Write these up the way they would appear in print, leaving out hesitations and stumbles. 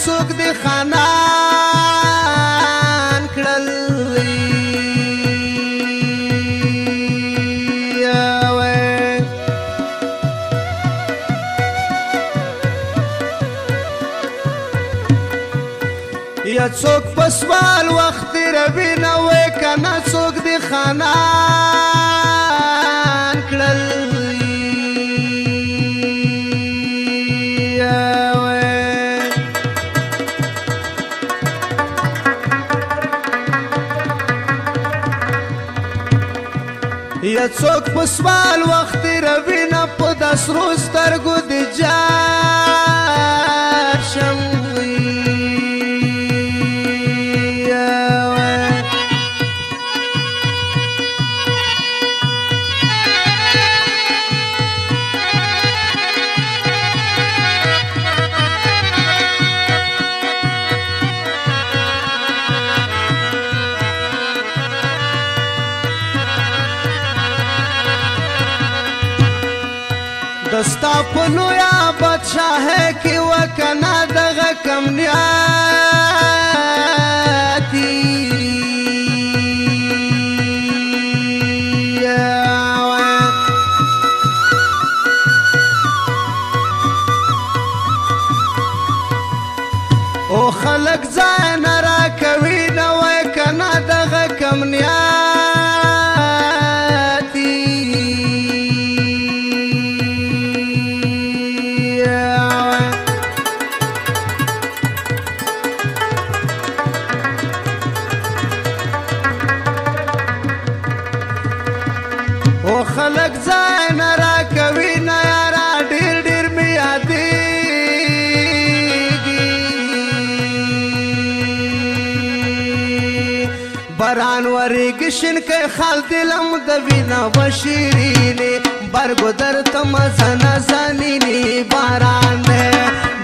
څوک دې خانان کړل یا څوک په سوال وخت روي نه وای کنه څوک دې خانان کړل یا څوک په سوال وخت روي نه په دسرو سترګو دې جار شم دستا پلویا بادشاہ کی وکنا دغه کم نیاتی او خلق ځای نه راکوي نه وای کنه دغه کم نیاتی خلق ځای نه راکوي نه یاره ډېر ډېر مې یادېږي باران ورېږي شینکی خال دلم د وینه وشیرینې برګو درته مزه نه زنینې باران دی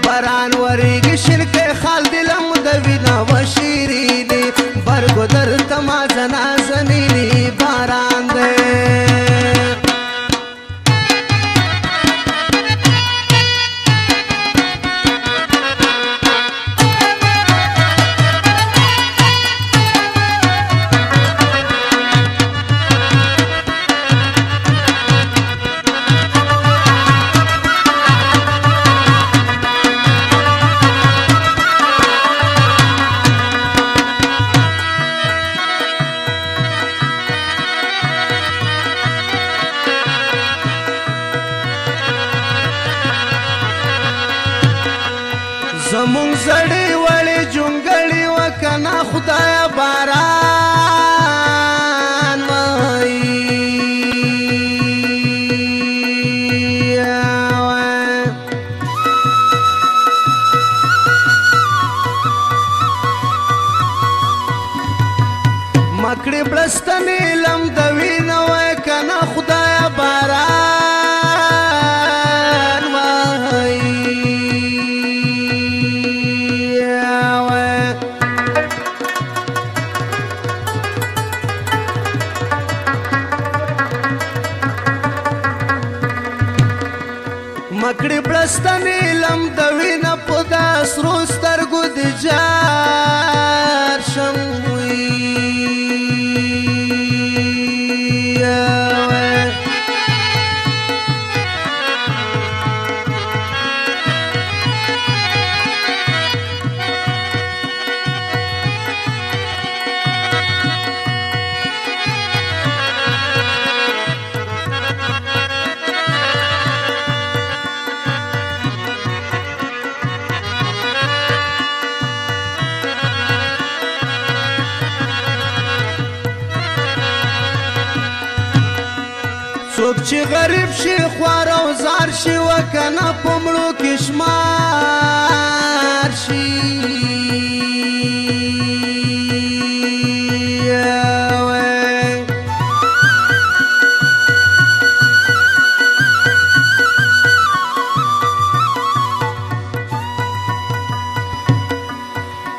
باران ورېږي شینکی خال دلم د وینه وشیرینې برګو درته مزه نه زنینې باران دی زمون زړې وړې جونګړې وکنه خدایا باران وایي مکړې بړستنې لم د وینه وای کنه خدایا باران وایي مکړې بړستنې لم د وینه په دسرو سترګو دې جار شم څوک چې غریب شي خوار او زار شي وکنه په مړو کې شمار شي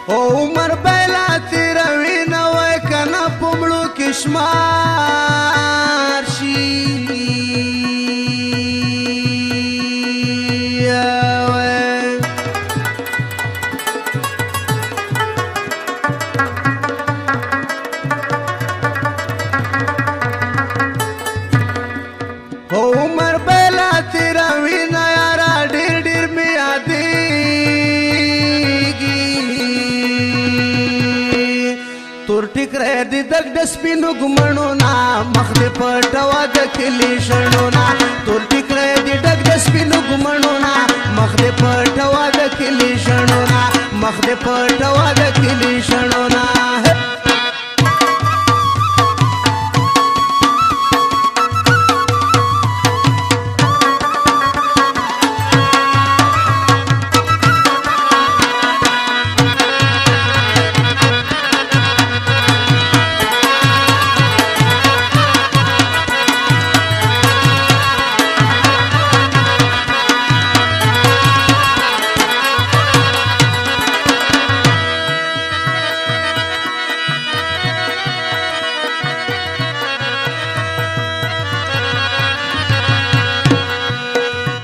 او عمر بیلا تیروي نه وای کنه په مړو کې شمار شي ډک د سپینو ګمنو نا مخ دې پټوا د کلی شنو نا تور ټیکړې دې ډک د سپینو ګمنو نا مخ دې پټوا د کلی شنو نا مخ دې پټوا د کلی شنو نا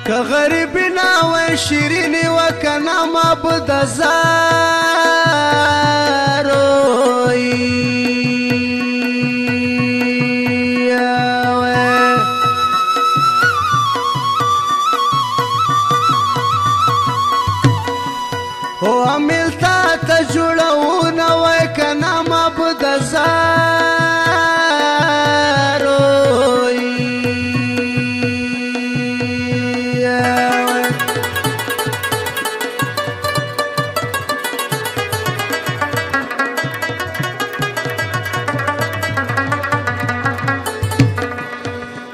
که غریبی ناوی شیرینی و کنا معبود زاروی او عمل تا تجوڑون وی کنا معبود زاروی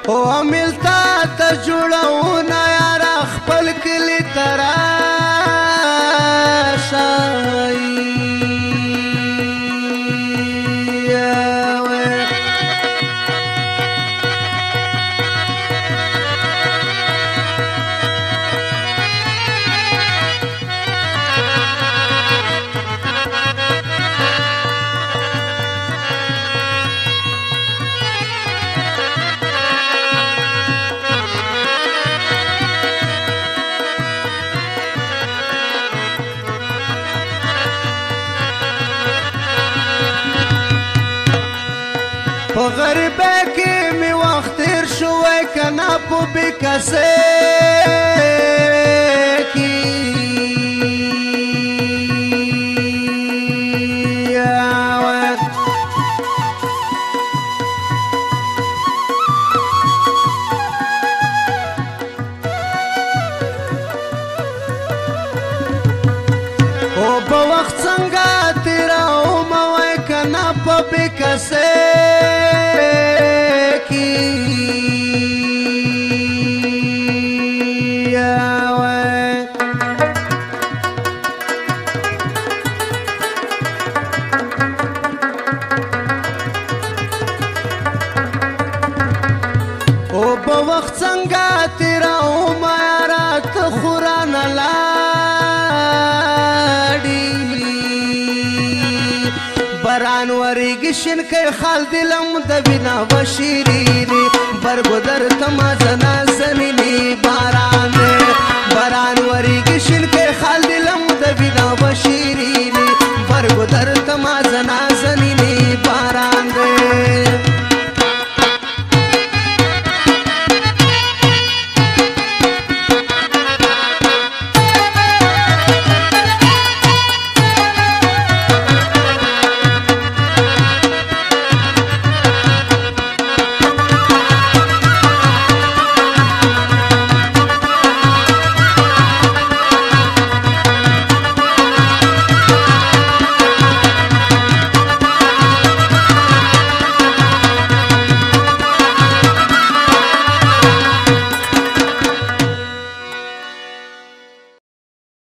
او عمل تا تجوڑون یار خپل کلی تراشای په غریبه کې می وخت تیر شوی کنا په بیکسه کې او په وخت څنګه تیراوم وای کنا په بیکسه او په وخت څنګه تیراوم یاره ته خو رانه لاړې باران ورېږي شینکی خال دلم د وینا و شیرینې برګو درته ما زنه زمینې باران